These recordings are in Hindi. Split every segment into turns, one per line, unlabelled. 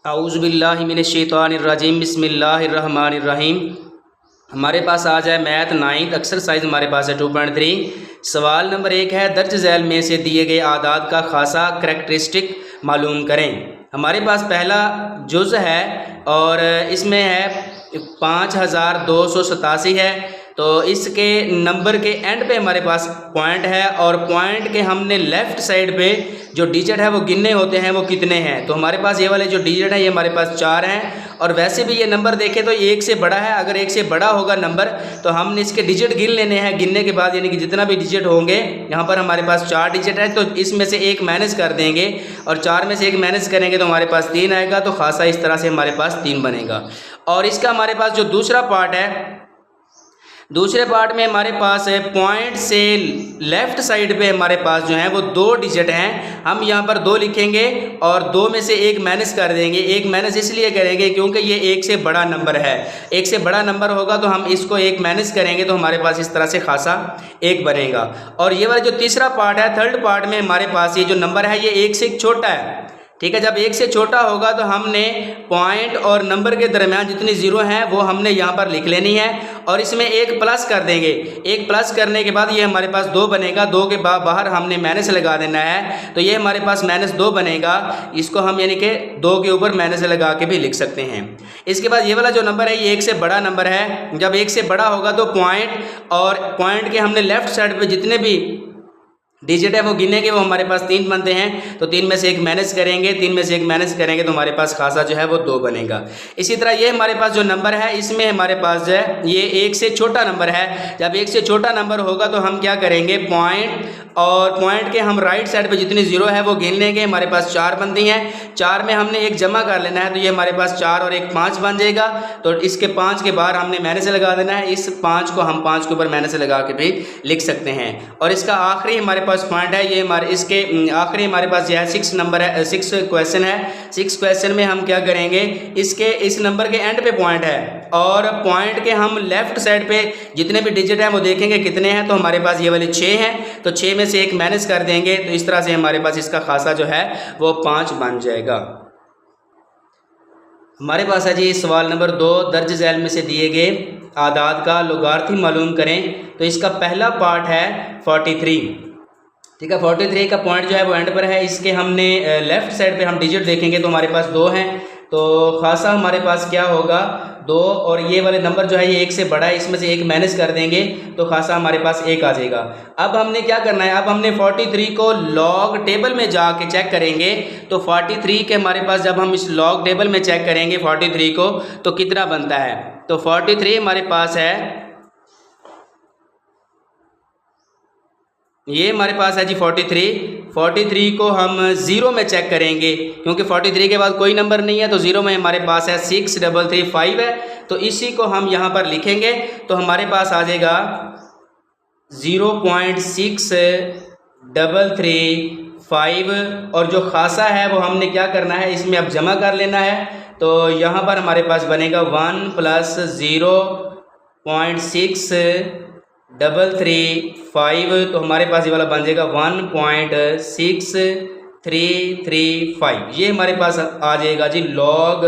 औज़ुबिल्लाहिमिनश्शैतानिर्रजीम बिस्मिल्लाहिर्रहमानिर्रहीम। हमारे पास आज है मैथ 9th एक्सरसाइज। हमारे पास है 2.3। सवाल नंबर 1 है, दर्ज झैल में से दिए गए आदाद का खासा करैक्टरिस्टिक मालूम करें। हमारे पास पहला जुज़ है और इसमें है 5287 है। तो इसके नंबर के एंड पे हमारे पास पॉइंट है और पॉइंट के हमने लेफ़्ट साइड पे जो डिजिट है वो गिनने होते हैं, वो कितने हैं। तो हमारे पास ये वाले जो डिजिट है ये हमारे पास 4 हैं। और वैसे भी ये नंबर देखें तो 1 से बड़ा है। अगर 1 से बड़ा होगा नंबर तो हमने इसके डिजिट गिन लेने हैं। गिनने के बाद यानी कि जितना भी डिजिट होंगे, यहाँ पर हमारे पास 4 डिजिट है तो इसमें से एक माइनस कर देंगे और 4 में से एक माइनस करेंगे तो हमारे पास 3 आएगा। तो खासा इस तरह से हमारे पास 3 बनेगा। और इसका हमारे पास जो दूसरा पार्ट है, दूसरे पार्ट में हमारे पास है पॉइंट से लेफ़्ट साइड पे हमारे पास जो है वो 2 डिजिट हैं। हम यहाँ पर 2 लिखेंगे और 2 में से एक माइनस कर देंगे। एक माइनस इसलिए करेंगे क्योंकि ये 1 से बड़ा नंबर है। 1 से बड़ा नंबर होगा तो हम इसको एक माइनस करेंगे तो हमारे पास इस तरह से खासा 1 बनेगा। और ये वाला जो तीसरा पार्ट है, थर्ड पार्ट में हमारे पास ये जो नंबर है ये 1 से छोटा है। ठीक है, जब 1 से छोटा होगा तो हमने पॉइंट और नंबर के दरमियान जितनी ज़ीरो हैं वो हमने यहाँ पर लिख लेनी है और इसमें एक प्लस कर देंगे। एक प्लस करने के बाद ये हमारे पास 2 बनेगा। 2 के बाद बाहर हमने माइनस लगा देना है तो ये हमारे पास -2 बनेगा। इसको हम यानी कि 2 के ऊपर माइनस लगा के भी लिख सकते हैं। इसके बाद ये वाला जो नंबर है ये 1 से बड़ा नंबर है। जब 1 से बड़ा होगा तो पॉइंट और पॉइंट के हमने लेफ़्ट साइड पर जितने भी डिजिट है वो गिनेंगे, वो हमारे पास 3 बनते हैं। तो 3 में से एक माइनस करेंगे, 3 में से एक माइनस करेंगे तो हमारे पास खासा जो है वो 2 बनेगा। इसी तरह ये हमारे पास जो नंबर है इसमें हमारे पास जो है ये 1 से छोटा नंबर है। जब 1 से छोटा नंबर होगा तो हम क्या करेंगे, पॉइंट और पॉइंट के हम राइट साइड पे जितनी ज़ीरो है वो गिन लेंगे। हमारे पास 4 बनती हैं। 4 में हमने एक जमा कर लेना है तो ये हमारे पास 4 और 1 5 बन जाएगा। तो इसके 5 के बाहर हमने माइनस लगा देना है। इस 5 को हम 5 के ऊपर माइनस लगा के भी लिख सकते हैं। और इसका आखिरी हमारे पास पॉइंट है, ये हमारे इसके आखिरी हमारे पास यह है 6 नंबर है, 6 क्वेश्चन है। 6 क्वेश्चन में हम क्या करेंगे, इसके इस नंबर के एंड पे पॉइंट है और पॉइंट के हम लेफ़्ट साइड पे जितने भी डिजिट हैं वो देखेंगे कितने हैं। तो हमारे पास ये वाले 6 हैं तो 6 में से एक माइनस कर देंगे तो इस तरह से हमारे पास इसका खासा जो है वो 5 बन जाएगा। हमारे पास है जी सवाल नंबर 2, दर्ज झैल में से दिए गए आदाद का लोगारिथम मालूम करें। तो इसका पहला पार्ट है 43। ठीक है, 43 का पॉइंट जो है वो एंड पर है। इसके हमने लेफ़्ट साइड पे हम डिजिट देखेंगे तो हमारे पास 2 हैं। तो खासा हमारे पास क्या होगा 2 और ये वाले नंबर जो है ये 1 से बड़ा है, इसमें से एक माइनस कर देंगे तो खासा हमारे पास 1 आ जाएगा। अब हमने क्या करना है, अब हमने 43 को लॉग टेबल में जाके चेक करेंगे। तो 43 के हमारे पास जब हम इस लॉग टेबल में चेक करेंगे 43 को तो कितना बनता है। तो 43 हमारे पास है, ये हमारे पास है जी 43 को हम 0 में चेक करेंगे क्योंकि 43 के बाद कोई नंबर नहीं है। तो 0 में हमारे पास है 6335 है। तो इसी को हम यहाँ पर लिखेंगे तो हमारे पास आ जाएगा 0.6335 और जो खासा है वो हमने क्या करना है, इसमें अब जमा कर लेना है। तो यहाँ पर हमारे पास बनेगा 1 + 0.6335 तो हमारे पास ये वाला बन जाएगा 1.6335। ये हमारे पास आ जाएगा जी लॉग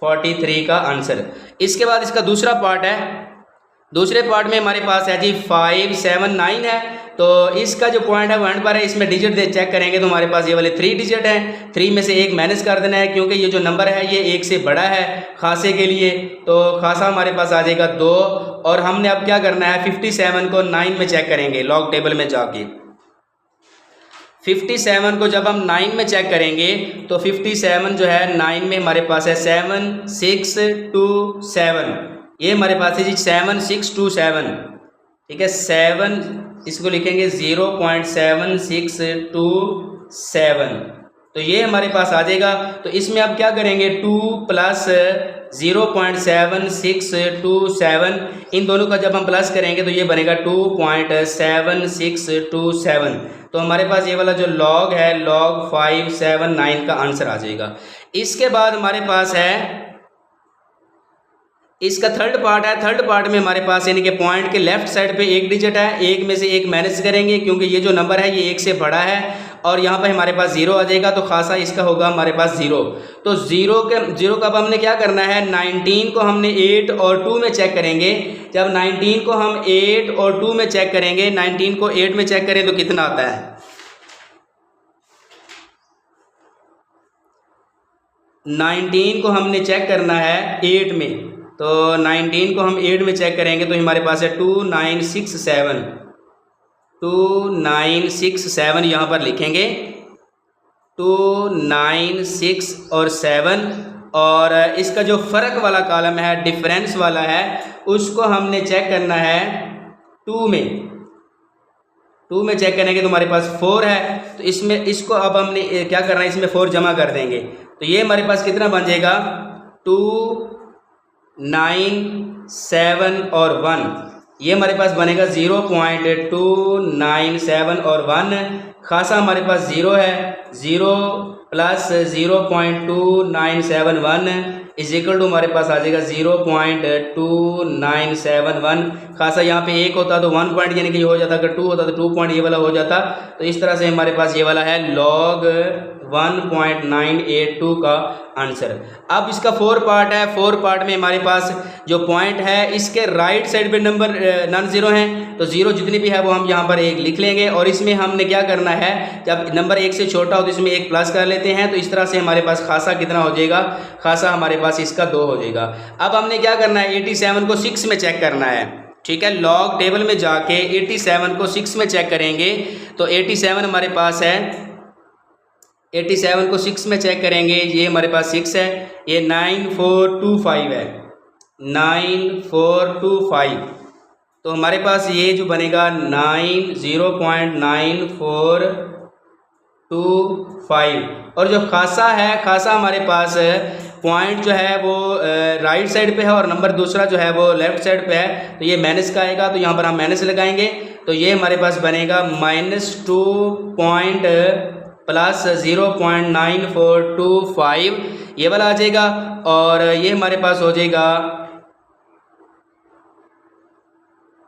43 का आंसर। इसके बाद इसका दूसरा पार्ट है, दूसरे पार्ट में हमारे पास है जी 579 है। तो इसका जो पॉइंट है वो एंड पर है। इसमें डिजिट दे चेक करेंगे तो हमारे पास ये वाले 3 डिजिट हैं। 3 में से एक माइनस कर देना है क्योंकि ये जो नंबर है ये 1 से बड़ा है खासे के लिए। तो खासा हमारे पास आ जाएगा 2 और हमने अब क्या करना है 57 को 9 में चेक करेंगे लॉग टेबल में जाके। 57 को जब हम 9 में चेक करेंगे तो 57 जो है 9 में हमारे पास है 7627। ये हमारे पास है जी 7627। ठीक है, 7 इसको लिखेंगे 0.7627। तो ये हमारे पास आ जाएगा। तो इसमें अब क्या करेंगे 2 + 0.7627, इन दोनों का जब हम प्लस करेंगे तो ये बनेगा 2.7627। तो हमारे पास ये वाला जो लॉग है लॉग 579 का आंसर आ जाएगा। इसके बाद हमारे पास है इसका थर्ड पार्ट है। थर्ड पार्ट में हमारे पास यानी कि पॉइंट के लेफ्ट साइड पे एक डिजिट है, एक में से एक माइनस करेंगे क्योंकि ये जो नंबर है ये 1 से बड़ा है और यहाँ पे हमारे पास 0 आ जाएगा, तो खासा इसका होगा हमारे पास 0। तो 0 का अब हमने क्या करना है, 19 को हमने 8 और 2 में चेक करेंगे। जब 19 को हम 8 और 2 में चेक करेंगे, 19 को 8 में चेक करें तो कितना आता है, 19 को हमने चेक करना है 8 में, तो 19 को हम 8 में चेक करेंगे तो हमारे पास है 2967, 2967 यहाँ पर लिखेंगे 296 और 7, और इसका जो फ़र्क वाला कॉलम है, डिफरेंस वाला है, उसको हमने चेक करना है 2 में चेक करेंगे तो हमारे पास 4 है। तो इसमें इसको अब हमने क्या करना है, इसमें 4 जमा कर देंगे तो ये हमारे पास कितना बन जाएगा, 2, 9, 7 और 1, ये हमारे पास बनेगा 0.297 और 1, खासा हमारे पास 0 है, 0 प्लस 0.2971 इज इक्वल टू हमारे पास आ जाएगा 0.2971। खासा यहाँ पे 1 होता तो 1 पॉइंट यानी कि ये हो जाता, अगर 2 होता तो 2 पॉइंट ये वाला हो जाता। तो इस तरह से हमारे पास ये वाला है log 1.982 का आंसर। अब इसका 4 पार्ट है, 4 पार्ट में हमारे पास जो पॉइंट है इसके राइट साइड पे नंबर नॉन ज़ीरो हैं, तो ज़ीरो जितनी भी है वो हम यहाँ पर 1 लिख लेंगे। और इसमें हमने क्या करना है, जब नंबर 1 से छोटा हो तो इसमें 1 प्लस कर लेते हैं, तो इस तरह से हमारे पास खासा कितना हो जाएगा, खासा हमारे पास इसका 2 हो जाएगा। अब हमने क्या करना है, 87 को 6 में चेक करना है, ठीक है। लॉग टेबल में जाके 87 को 6 में चेक करेंगे तो 87 हमारे पास है, 87 को 6 में चेक करेंगे, ये हमारे पास 6 है, ये 9425 है, 9425। तो हमारे पास ये जो बनेगा 0.9425, और जो खासा है, खासा हमारे पास पॉइंट जो है वो राइट साइड पे है और नंबर दूसरा जो है वो लेफ्ट साइड पे है, तो ये माइनस का आएगा, तो यहाँ पर हम माइनस लगाएंगे तो ये हमारे पास बनेगा -2 प्लस 0.9425 ये वाला आ जाएगा। और ये हमारे पास हो जाएगा,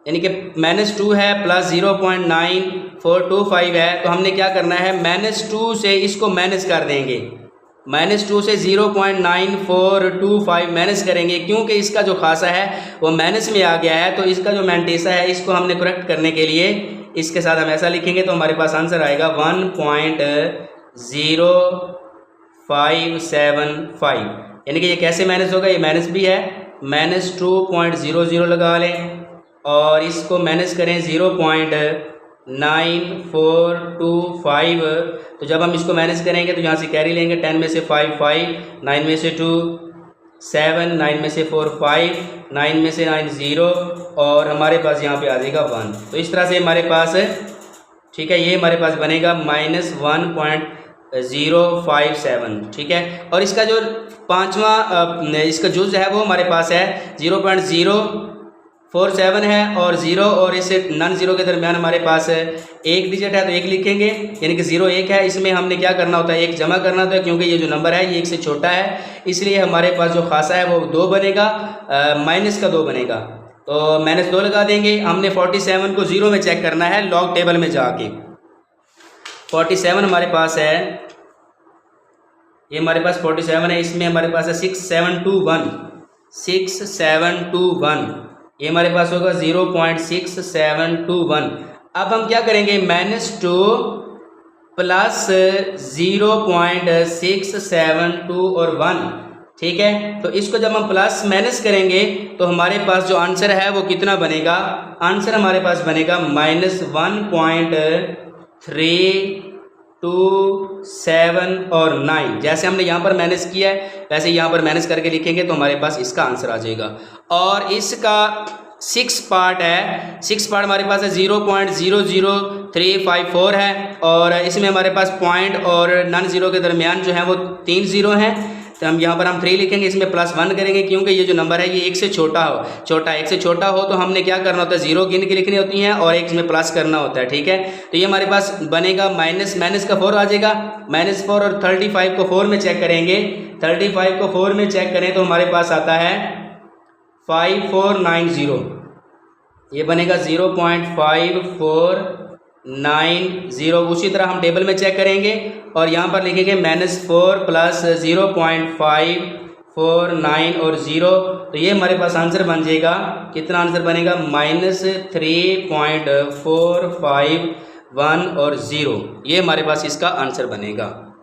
यानी कि -2 है प्लस 0.9425 है, तो हमने क्या करना है, -2 से इसको माइनस कर देंगे, -2 से 0.9425 माइनस करेंगे, क्योंकि इसका जो खासा है वो माइनस में आ गया है। तो इसका जो मैंटेसा है इसको हमने करेक्ट करने के लिए इसके साथ हम ऐसा लिखेंगे, तो हमारे पास आंसर आएगा 1.0575, यानी कि ये कैसे माइनस होगा, ये माइनस भी है, -2.00 लगा लें और इसको माइनस करें 0.9425। तो जब हम इसको माइनस करेंगे तो यहाँ से कैरी लेंगे, 10 में से 5 5, 9 में से 2 7, 9 में से 4 5, 9 में से 9 0, और हमारे पास यहाँ पे आ जाएगा 1। तो इस तरह से हमारे पास, ठीक है, ये हमारे पास बनेगा -1.057, ठीक है। और इसका जो पाँचवा इसका जुज़ है वो हमारे पास है 0.047 है, और 0 और इससे नॉन ज़ीरो के दरमियान हमारे पास एक डिजिट है, तो 1 लिखेंगे, यानी कि 0 1 है। इसमें हमने क्या करना होता है, 1 जमा करना होता है, क्योंकि ये जो नंबर है ये 1 से छोटा है, इसलिए हमारे पास जो खासा है वो 2 बनेगा, माइनस का 2 बनेगा, तो -2 लगा देंगे। हमने 47 को 0 में चेक करना है, लॉग टेबल में जाके 47 हमारे पास है, ये हमारे पास 47 है, इसमें हमारे पास है 6721, 6721, ये हमारे पास होगा 0.6721। अब हम क्या करेंगे, -2 प्लस 0.672 और 1, ठीक है। तो इसको जब हम प्लस माइनस करेंगे तो हमारे पास जो आंसर है वो कितना बनेगा, आंसर हमारे पास बनेगा -1.327 और 9। जैसे हमने यहाँ पर माइनस किया है वैसे यहाँ पर माइनस करके लिखेंगे तो हमारे पास इसका आंसर आ जाएगा। और इसका 6 पार्ट है, 6 पार्ट हमारे पास है 0.00354 है, और इसमें हमारे पास पॉइंट और नॉन ज़ीरो के दरमियान जो है वो 3 ज़ीरो हैं, तो हम यहाँ पर हम 3 लिखेंगे, इसमें +1 करेंगे, क्योंकि ये जो नंबर है ये 1 से छोटा हो, 1 से छोटा हो तो हमने क्या करना होता है, 0 गिन के लिखनी होती हैं और 1 में प्लस करना होता है, ठीक है। तो ये हमारे पास बनेगा माइनस का 4 आ जाएगा, -4, और 35 को 4 में चेक करेंगे, 35 को 4 में चेक करें तो हमारे पास आता है 5490, ये बनेगा 0.54 90। उसी तरह हम टेबल में चेक करेंगे और यहाँ पर लिखेंगे -4 प्लस 0.549 और 0, तो ये हमारे पास आंसर बन जाएगा। कितना आंसर बनेगा? -3.451 और 0, ये हमारे पास इसका आंसर बनेगा।